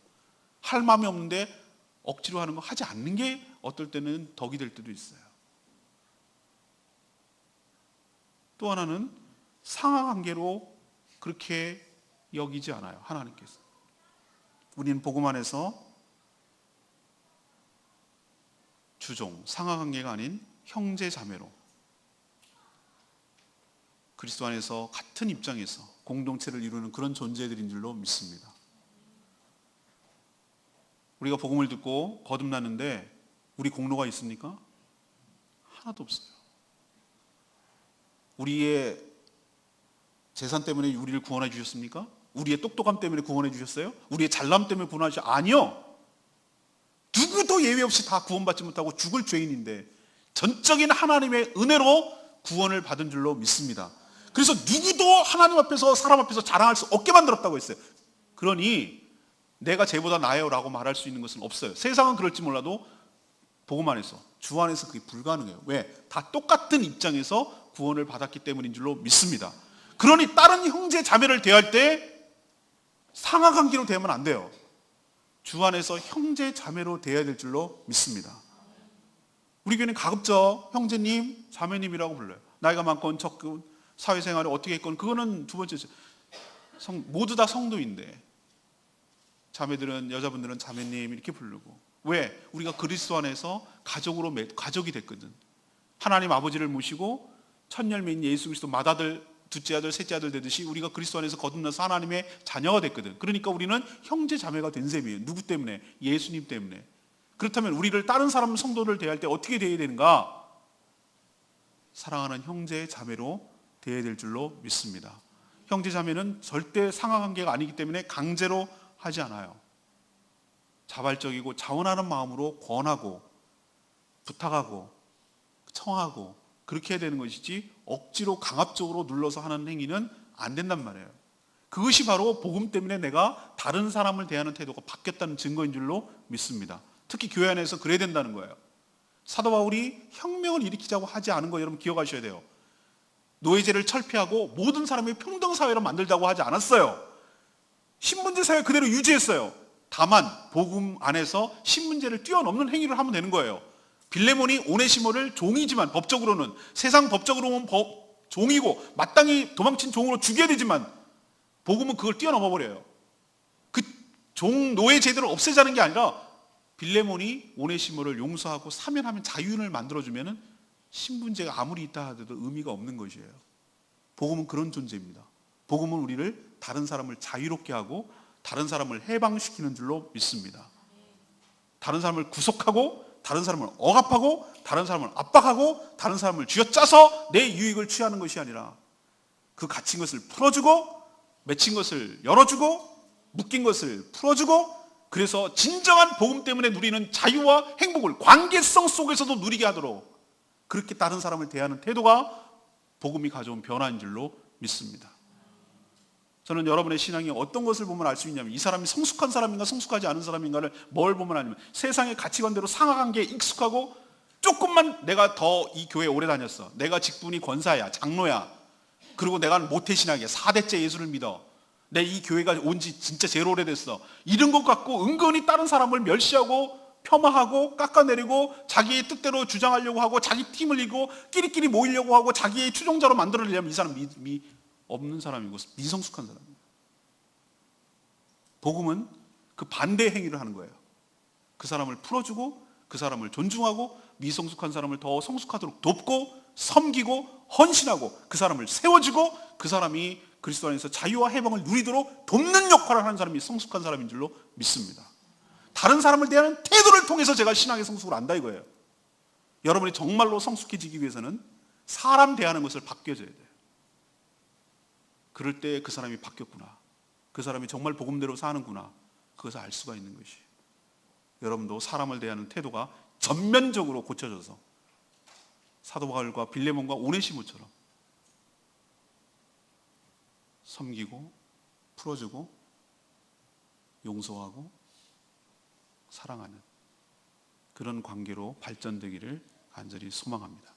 할 마음이 없는데 억지로 하는 거 하지 않는 게 어떨 때는 덕이 될 때도 있어요. 또 하나는 상하관계로 그렇게 여기지 않아요. 하나님께서. 우리는 복음 안에서 주종, 상하관계가 아닌 형제 자매로 그리스도 안에서 같은 입장에서 공동체를 이루는 그런 존재들인 줄로 믿습니다. 우리가 복음을 듣고 거듭났는데 우리 공로가 있습니까? 하나도 없어요. 우리의 재산 때문에 우리를 구원해 주셨습니까? 우리의 똑똑함 때문에 구원해 주셨어요? 우리의 잘남 때문에 구원해 주셨어요? 아니요. 누구도 예외 없이 다 구원받지 못하고 죽을 죄인인데 전적인 하나님의 은혜로 구원을 받은 줄로 믿습니다. 그래서 누구도 하나님 앞에서 사람 앞에서 자랑할 수 없게 만들었다고 했어요. 그러니 내가 쟤보다 나아요 라고 말할 수 있는 것은 없어요. 세상은 그럴지 몰라도 복음 안에서, 주 안에서 그게 불가능해요. 왜? 다 똑같은 입장에서 구원을 받았기 때문인 줄로 믿습니다. 그러니 다른 형제 자매를 대할 때 상하관계로 대하면 안 돼요. 주 안에서 형제 자매로 대해야 될 줄로 믿습니다. 우리 교회는 가급적 형제님, 자매님이라고 불러요. 나이가 많건 적건 사회생활을 어떻게 했건 그거는 두 번째. 모두 다 성도인데 자매들은, 여자분들은 자매님 이렇게 부르고. 왜? 우리가 그리스도 안에서 가족이 됐거든. 하나님 아버지를 모시고 첫 열매인 예수 그리스도 맏아들, 둘째 아들, 셋째 아들 되듯이 우리가 그리스도 안에서 거듭나서 하나님의 자녀가 됐거든. 그러니까 우리는 형제 자매가 된 셈이에요. 누구 때문에? 예수님 때문에. 그렇다면 우리를 다른 사람 성도를 대할 때 어떻게 대해야 되는가? 사랑하는 형제 자매로 대해야 될 줄로 믿습니다. 형제 자매는 절대 상하관계가 아니기 때문에 강제로 하지 않아요. 자발적이고 자원하는 마음으로 권하고 부탁하고 청하고 그렇게 해야 되는 것이지 억지로 강압적으로 눌러서 하는 행위는 안 된단 말이에요. 그것이 바로 복음 때문에 내가 다른 사람을 대하는 태도가 바뀌었다는 증거인 줄로 믿습니다. 특히 교회 안에서 그래야 된다는 거예요. 사도 바울이 혁명을 일으키자고 하지 않은 거 여러분 기억하셔야 돼요. 노예제를 철폐하고 모든 사람이 평등사회로 만들자고 하지 않았어요. 신분제 사회 그대로 유지했어요. 다만 복음 안에서 신분제를 뛰어넘는 행위를 하면 되는 거예요. 빌레몬이 오네시모를 종이지만 법적으로는 세상 법적으로는 종이고 마땅히 도망친 종으로 죽여야 되지만 복음은 그걸 뛰어넘어 버려요. 그 종 노예 제도를 없애자는 게 아니라 빌레몬이 오네시모를 용서하고 사면하면 자유인을 만들어주면 신분제가 아무리 있다 하더라도 의미가 없는 것이에요. 복음은 그런 존재입니다. 복음은 우리를 다른 사람을 자유롭게 하고 다른 사람을 해방시키는 줄로 믿습니다. 다른 사람을 구속하고 다른 사람을 억압하고 다른 사람을 압박하고 다른 사람을 쥐어짜서 내 유익을 취하는 것이 아니라 그 갇힌 것을 풀어주고 맺힌 것을 열어주고 묶인 것을 풀어주고 그래서 진정한 복음 때문에 누리는 자유와 행복을 관계성 속에서도 누리게 하도록 그렇게 다른 사람을 대하는 태도가 복음이 가져온 변화인 줄로 믿습니다. 저는 여러분의 신앙이 어떤 것을 보면 알 수 있냐면 이 사람이 성숙한 사람인가 성숙하지 않은 사람인가를 뭘 보면 아니면 세상의 가치관대로 상하관계에 익숙하고 조금만 내가 더 이 교회에 오래 다녔어. 내가 직분이 권사야, 장로야. 그리고 내가 모태신학이야. 4대째 예수를 믿어. 내 이 교회가 온 지 진짜 제일 오래됐어. 이런 것 갖고 은근히 다른 사람을 멸시하고 폄하하고 깎아내리고 자기의 뜻대로 주장하려고 하고 자기 팀을 이고 끼리끼리 모이려고 하고 자기의 추종자로 만들어내려면 이 사람 없는 사람이고 미성숙한 사람이에요. 복음은 그 반대 행위를 하는 거예요. 그 사람을 풀어주고 그 사람을 존중하고 미성숙한 사람을 더 성숙하도록 돕고 섬기고 헌신하고 그 사람을 세워주고 그 사람이 그리스도 안에서 자유와 해방을 누리도록 돕는 역할을 하는 사람이 성숙한 사람인 줄로 믿습니다. 다른 사람을 대하는 태도를 통해서 제가 신앙의 성숙을 안다 이거예요. 여러분이 정말로 성숙해지기 위해서는 사람 대하는 것을 바뀌어져야 돼요. 그럴 때 그 사람이 바뀌었구나. 그 사람이 정말 복음대로 사는구나. 그것을 알 수가 있는 것이. 여러분도 사람을 대하는 태도가 전면적으로 고쳐져서 사도 바울과 빌레몬과 오네시모처럼 섬기고 풀어주고 용서하고 사랑하는 그런 관계로 발전되기를 간절히 소망합니다.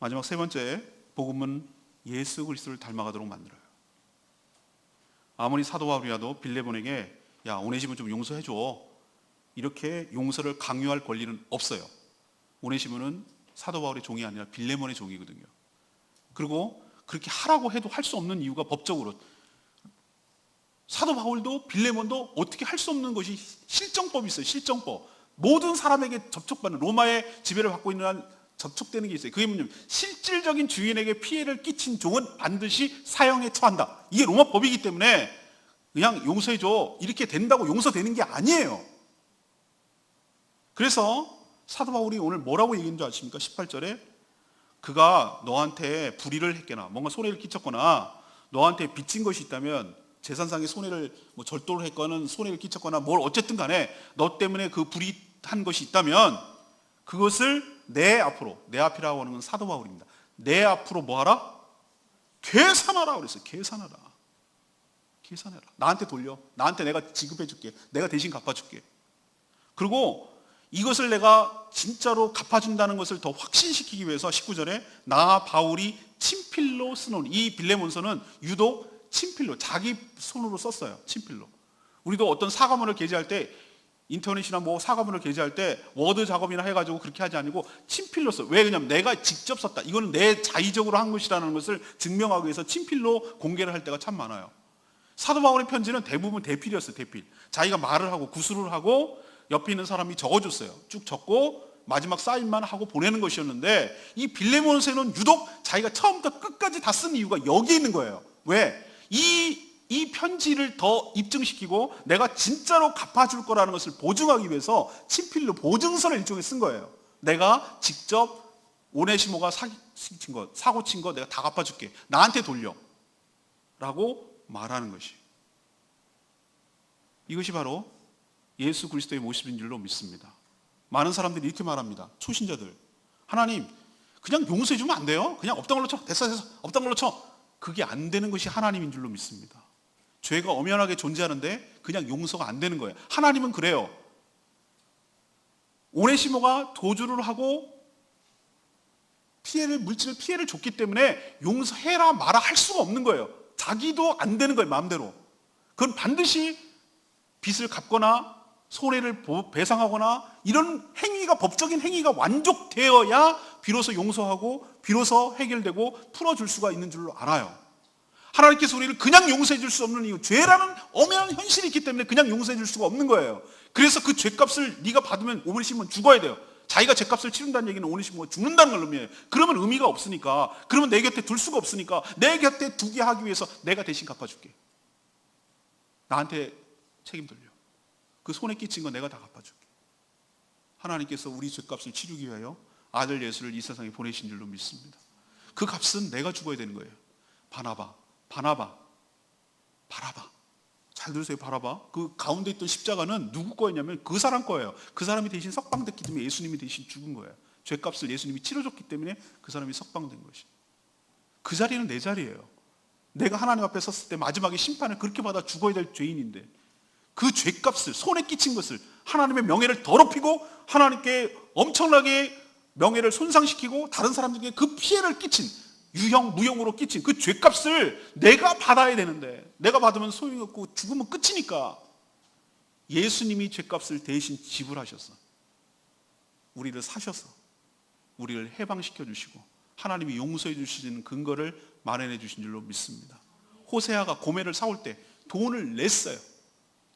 마지막 세 번째, 복음은 예수 그리스도를 닮아가도록 만들어요. 아무리 사도 바울이라도 빌레몬에게 야, 오네시몬 좀 용서해줘, 이렇게 용서를 강요할 권리는 없어요. 오네시몬은 사도 바울의 종이 아니라 빌레몬의 종이거든요. 그리고 그렇게 하라고 해도 할 수 없는 이유가 법적으로, 사도 바울도 빌레몬도 어떻게 할 수 없는 것이 실정법이 있어요. 실정법. 모든 사람에게 접촉받는, 로마의 지배를 받고 있는 한 접촉되는 게 있어요. 그게 뭐냐면 실질적인 주인에게 피해를 끼친 종은 반드시 사형에 처한다. 이게 로마 법이기 때문에 그냥 용서해줘 이렇게 된다고 용서되는 게 아니에요. 그래서 사도 바울이 오늘 뭐라고 얘기한 줄 아십니까? 18절에 그가 너한테 불의를 했거나 뭔가 손해를 끼쳤거나 너한테 빚진 것이 있다면, 재산상의 손해를 절도를 했거나 손해를 끼쳤거나 뭘 어쨌든 간에 너 때문에 그 불의한 것이 있다면 그것을 내 앞으로, 내 앞이라고 하는 건 사도 바울입니다. 내 앞으로 뭐하라? 계산하라 그랬어요. 계산하라. 계산해라. 나한테 돌려. 나한테 내가 지급해 줄게. 내가 대신 갚아줄게. 그리고 이것을 내가 진짜로 갚아준다는 것을 더 확신시키기 위해서 19절에 나 바울이 친필로 쓰노니, 이 빌레몬서는 유독 친필로, 자기 손으로 썼어요. 친필로. 우리도 어떤 사과문을 게재할 때, 인터넷이나 뭐 사과문을 게재할 때 워드 작업이나 해가지고 그렇게 하지 않고 친필로 써. 왜? 그냥 내가 직접 썼다, 이거는 내 자의적으로 한 것이라는 것을 증명하기 위해서 친필로 공개를 할 때가 참 많아요. 사도 바울의 편지는 대부분 대필이었어요. 대필. 자기가 말을 하고 구술을 하고 옆에 있는 사람이 적어줬어요. 쭉 적고 마지막 사인만 하고 보내는 것이었는데, 이 빌레몬서는 유독 자기가 처음부터 끝까지 다 쓴 이유가 여기 있는 거예요. 왜? 이 편지를 더 입증시키고 내가 진짜로 갚아줄 거라는 것을 보증하기 위해서 친필로 보증서를 일종의 쓴 거예요. 내가 직접 오네시모가 사고 친 거 내가 다 갚아줄게. 나한테 돌려. 라고 말하는 것이. 이것이 바로 예수 그리스도의 모습인 줄로 믿습니다. 많은 사람들이 이렇게 말합니다. 초신자들. 하나님, 그냥 용서해 주면 안 돼요? 그냥 없던 걸로 쳐. 됐어. 없던 걸로 쳐. 그게 안 되는 것이 하나님인 줄로 믿습니다. 죄가 엄연하게 존재하는데 그냥 용서가 안 되는 거예요. 하나님은 그래요. 오네시모가 도주를 하고 물질 피해를 줬기 때문에 용서해라 마라 할 수가 없는 거예요. 자기도 안 되는 거예요. 마음대로. 그건 반드시 빚을 갚거나 손해를 배상하거나 이런 행위가, 법적인 행위가 완족되어야 비로소 용서하고 비로소 해결되고 풀어줄 수가 있는 줄로 알아요. 하나님께서 우리를 그냥 용서해 줄 수 없는 이유, 죄라는 엄연한 현실이 있기 때문에 그냥 용서해 줄 수가 없는 거예요. 그래서 그 죄값을 네가 받으면 오네시모는 죽어야 돼요. 자기가 죄값을 치른다는 얘기는 오네시모가 죽는다는 걸 의미해요. 그러면 의미가 없으니까, 그러면 내 곁에 둘 수가 없으니까 내 곁에 두게 하기 위해서 내가 대신 갚아줄게. 나한테 책임 돌려. 그 손에 끼친 거 내가 다 갚아줄게. 하나님께서 우리 죄값을 치르기 위하여 아들 예수를 이 세상에 보내신 줄로 믿습니다. 그 값은 내가 죽어야 되는 거예요. 바나바. 잘 들으세요. 바나바. 그 가운데 있던 십자가는 누구 거였냐면 그 사람 거예요. 그 사람이 대신 석방됐기 때문에 예수님이 대신 죽은 거예요. 죄값을 예수님이 치러줬기 때문에 그 사람이 석방된 것이. 그 자리는 내 자리예요. 내가 하나님 앞에 섰을 때 마지막에 심판을 그렇게 받아 죽어야 될 죄인인데, 그 죄값을, 손에 끼친 것을, 하나님의 명예를 더럽히고 하나님께 엄청나게 명예를 손상시키고 다른 사람들에게 그 피해를 끼친, 유형, 무형으로 끼친 그 죄값을 내가 받아야 되는데, 내가 받으면 소용이 없고 죽으면 끝이니까 예수님이 죄값을 대신 지불하셔서 우리를 사셔서 우리를 해방시켜 주시고 하나님이 용서해 주시는 근거를 마련해 주신 줄로 믿습니다. 호세아가 고멜을 사올 때 돈을 냈어요.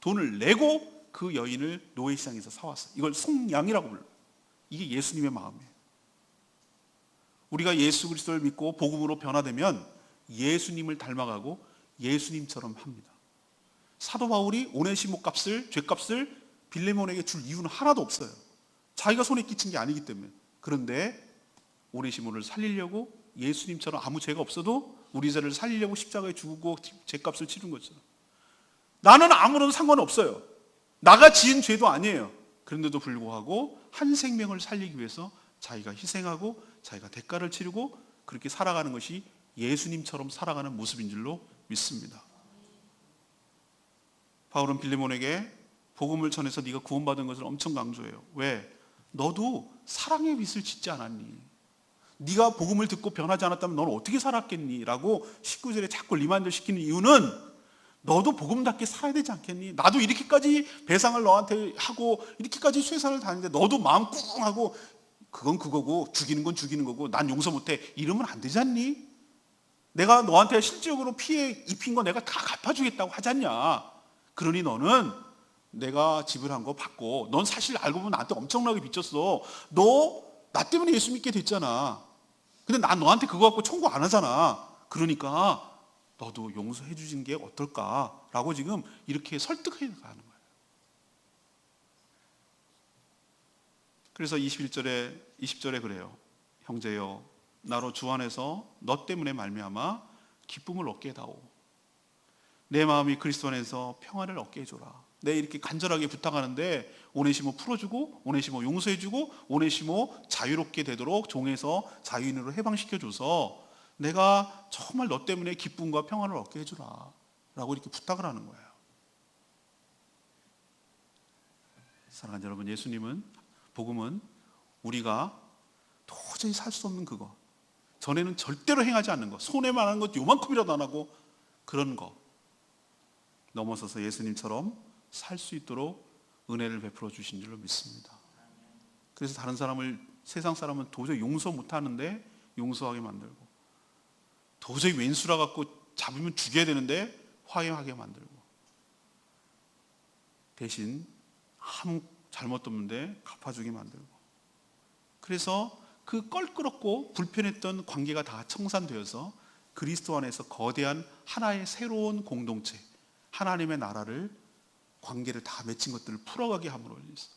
돈을 내고 그 여인을 노예시장에서 사왔어요. 이걸 속량이라고 불러요. 이게 예수님의 마음이에요. 우리가 예수 그리스도를 믿고 복음으로 변화되면 예수님을 닮아가고 예수님처럼 합니다. 사도 바울이 오네시모 값을, 죄값을 빌레몬에게 줄 이유는 하나도 없어요. 자기가 손에 끼친 게 아니기 때문에. 그런데 오네시모를 살리려고 예수님처럼 아무 죄가 없어도 우리 죄를 살리려고 십자가에 죽고 죄값을 치른 것처럼. 나는 아무런 상관없어요. 나가 지은 죄도 아니에요. 그런데도 불구하고 한 생명을 살리기 위해서 자기가 희생하고 자기가 대가를 치르고 그렇게 살아가는 것이 예수님처럼 살아가는 모습인 줄로 믿습니다. 바울은 빌레몬에게 복음을 전해서 네가 구원받은 것을 엄청 강조해요. 왜? 너도 사랑의 빚을 짓지 않았니? 네가 복음을 듣고 변하지 않았다면 너는 어떻게 살았겠니? 라고 19절에 자꾸 리마인드 시키는 이유는 너도 복음답게 살아야 되지 않겠니? 나도 이렇게까지 배상을 너한테 하고 이렇게까지 쇠사를 다니는데 너도 마음 꿍하고 그건 그거고 죽이는 건 죽이는 거고 난 용서 못해 이러면 안 되지 않니? 내가 너한테 실질적으로 피해 입힌 거 내가 다 갚아주겠다고 하지 않냐? 그러니 너는 내가 지불한 거 받고 넌 사실 알고 보면 나한테 엄청나게 빚졌어. 너 나 때문에 예수 믿게 됐잖아. 근데 난 너한테 그거 갖고 청구 안 하잖아. 그러니까 너도 용서해 주신 게 어떨까라고 지금 이렇게 설득해 가는 거예요. 그래서 20절에 그래요. 형제여 나로 주 안에서 너 때문에 말미암아 기쁨을 얻게 해다오. 내 마음이 그리스도 안에서 평안을 얻게 해줘라. 내 이렇게 간절하게 부탁하는데 오네시모 풀어주고 오네시모 용서해주고 오네시모 자유롭게 되도록 종에서 자유인으로 해방시켜줘서 내가 정말 너 때문에 기쁨과 평안을 얻게 해주라 라고 이렇게 부탁을 하는 거예요. 사랑하는 여러분, 예수님은 복음은 우리가 도저히 살 수 없는 그거, 전에는 절대로 행하지 않는 거, 손해만 하는 것 요만큼이라도 안 하고 그런 거 넘어서서 예수님처럼 살 수 있도록 은혜를 베풀어 주신 줄로 믿습니다. 그래서 다른 사람을, 세상 사람은 도저히 용서 못하는데 용서하게 만들고, 도저히 왼수라 갖고 잡으면 죽여야 되는데 화해하게 만들고, 대신 아무 잘못 없는데 갚아주게 만들고, 그래서 그 껄끄럽고 불편했던 관계가 다 청산되어서 그리스도 안에서 거대한 하나의 새로운 공동체, 하나님의 나라를, 관계를 다 맺힌 것들을 풀어가게 함으로 인해서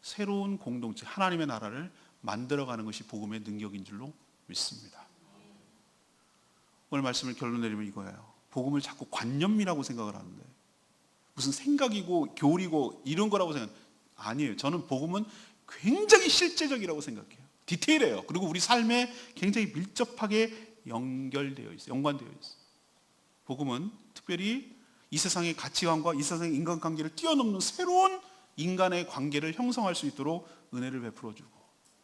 새로운 공동체, 하나님의 나라를 만들어가는 것이 복음의 능력인 줄로 믿습니다. 오늘 말씀을 결론 내리면 이거예요. 복음을 자꾸 관념이라고 생각을 하는데 무슨 생각이고 교리고 이런 거라고 생각, 아니에요. 저는 복음은 굉장히 실제적이라고 생각해요. 디테일해요. 그리고 우리 삶에 굉장히 밀접하게 연결되어 있어요. 연관되어 있어요. 복음은 특별히 이 세상의 가치관과 이 세상의 인간관계를 뛰어넘는 새로운 인간의 관계를 형성할 수 있도록 은혜를 베풀어주고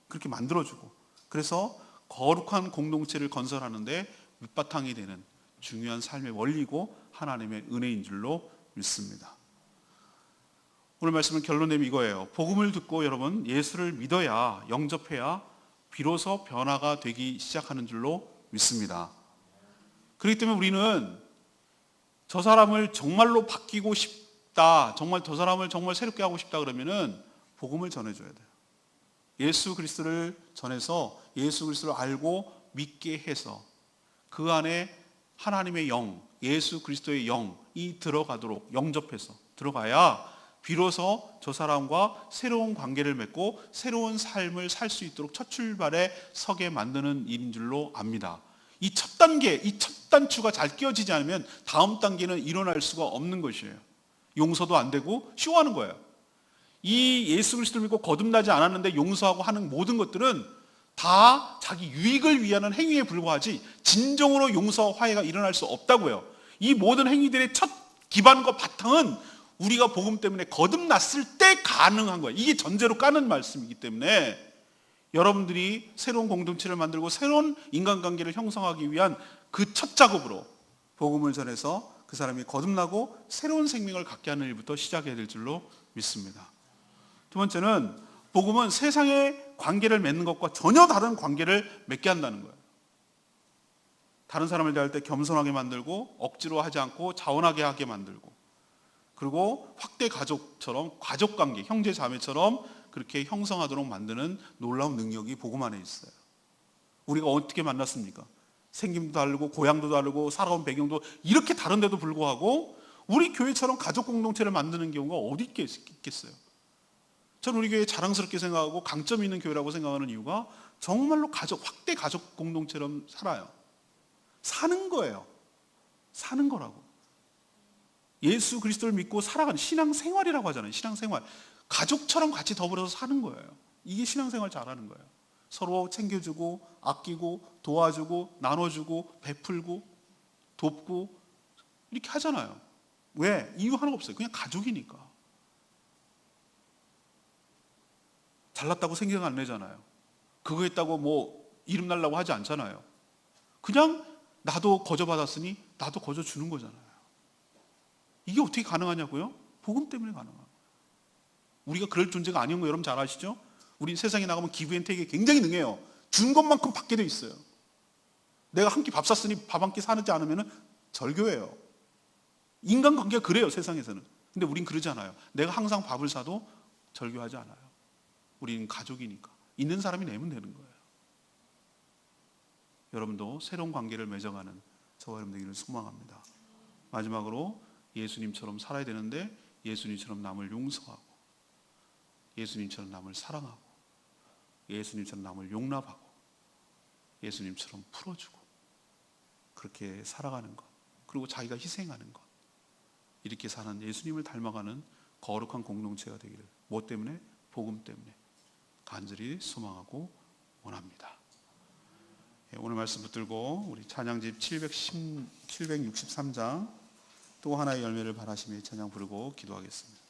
그렇게 만들어주고, 그래서 거룩한 공동체를 건설하는데 밑바탕이 되는 중요한 삶의 원리고 하나님의 은혜인 줄로 믿습니다. 오늘 말씀은 결론 내면 이거예요. 복음을 듣고 여러분 예수를 믿어야, 영접해야 비로소 변화가 되기 시작하는 줄로 믿습니다. 그렇기 때문에 우리는 저 사람을 정말로 바뀌고 싶다, 정말 저 사람을 정말 새롭게 하고 싶다 그러면은 복음을 전해줘야 돼요. 예수 그리스도를 전해서 예수 그리스도를 알고 믿게 해서 그 안에 하나님의 영, 예수 그리스도의 영이 들어가도록 영접해서 들어가야 비로소 저 사람과 새로운 관계를 맺고 새로운 삶을 살 수 있도록 첫 출발에 서게 만드는 일인 줄로 압니다. 이 첫 단계, 이 첫 단추가 잘 끼워지지 않으면 다음 단계는 일어날 수가 없는 것이에요. 용서도 안 되고 쉬워하는 거예요. 이 예수 그리스도를 믿고 거듭나지 않았는데 용서하고 하는 모든 것들은 다 자기 유익을 위한 행위에 불과하지 진정으로 용서와 화해가 일어날 수 없다고요. 이 모든 행위들의 첫 기반과 바탕은 우리가 복음 때문에 거듭났을 때 가능한 거예요. 이게 전제로 까는 말씀이기 때문에 여러분들이 새로운 공동체를 만들고 새로운 인간관계를 형성하기 위한 그 첫 작업으로 복음을 전해서 그 사람이 거듭나고 새로운 생명을 갖게 하는 일부터 시작해야 될 줄로 믿습니다. 두 번째는 복음은 세상의 관계를 맺는 것과 전혀 다른 관계를 맺게 한다는 거예요. 다른 사람을 대할 때 겸손하게 만들고 억지로 하지 않고 자원하게 하게 만들고, 그리고 확대 가족처럼 가족관계, 형제 자매처럼 그렇게 형성하도록 만드는 놀라운 능력이 복음 안에 있어요. 우리가 어떻게 만났습니까? 생김도 다르고 고향도 다르고 살아온 배경도 이렇게 다른데도 불구하고 우리 교회처럼 가족 공동체를 만드는 경우가 어디 있겠어요? 저는 우리 교회 자랑스럽게 생각하고 강점 있는 교회라고 생각하는 이유가 정말로 확대 가족 공동체처럼 살아요. 사는 거예요. 사는 거라고. 예수 그리스도를 믿고 살아가는 신앙생활이라고 하잖아요. 신앙생활. 가족처럼 같이 더불어서 사는 거예요. 이게 신앙생활 잘하는 거예요. 서로 챙겨주고 아끼고 도와주고 나눠주고 베풀고 돕고 이렇게 하잖아요. 왜? 이유 하나가 없어요. 그냥 가족이니까. 잘났다고 생각 안 내잖아요. 그거 했다고 뭐 이름 날라고 하지 않잖아요. 그냥 나도 거저 받았으니 나도 거저 주는 거잖아요. 이게 어떻게 가능하냐고요? 복음 때문에 가능한 거예요. 우리가 그럴 존재가 아닌 거 여러분 잘 아시죠? 우리 세상에 나가면 기브앤테이크에 굉장히 능해요. 준 것만큼 받게 돼 있어요. 내가 한 끼 밥 샀으니 밥 한 끼 사지 않으면 절교예요. 인간관계가 그래요, 세상에서는. 근데 우린 그러지 않아요. 내가 항상 밥을 사도 절교하지 않아요. 우리는 가족이니까. 있는 사람이 내면 되는 거예요. 여러분도 새로운 관계를 맺어가는 저와 여러분 되기를 소망합니다. 마지막으로 예수님처럼 살아야 되는데 예수님처럼 남을 용서하고 예수님처럼 남을 사랑하고 예수님처럼 남을 용납하고 예수님처럼 풀어주고 그렇게 살아가는 것, 그리고 자기가 희생하는 것, 이렇게 사는 예수님을 닮아가는 거룩한 공동체가 되기를 뭐 때문에? 복음 때문에 간절히 소망하고 원합니다. 오늘 말씀 붙들고 우리 찬양집 763장 또 하나의 열매를 바라시며 찬양 부르고 기도하겠습니다.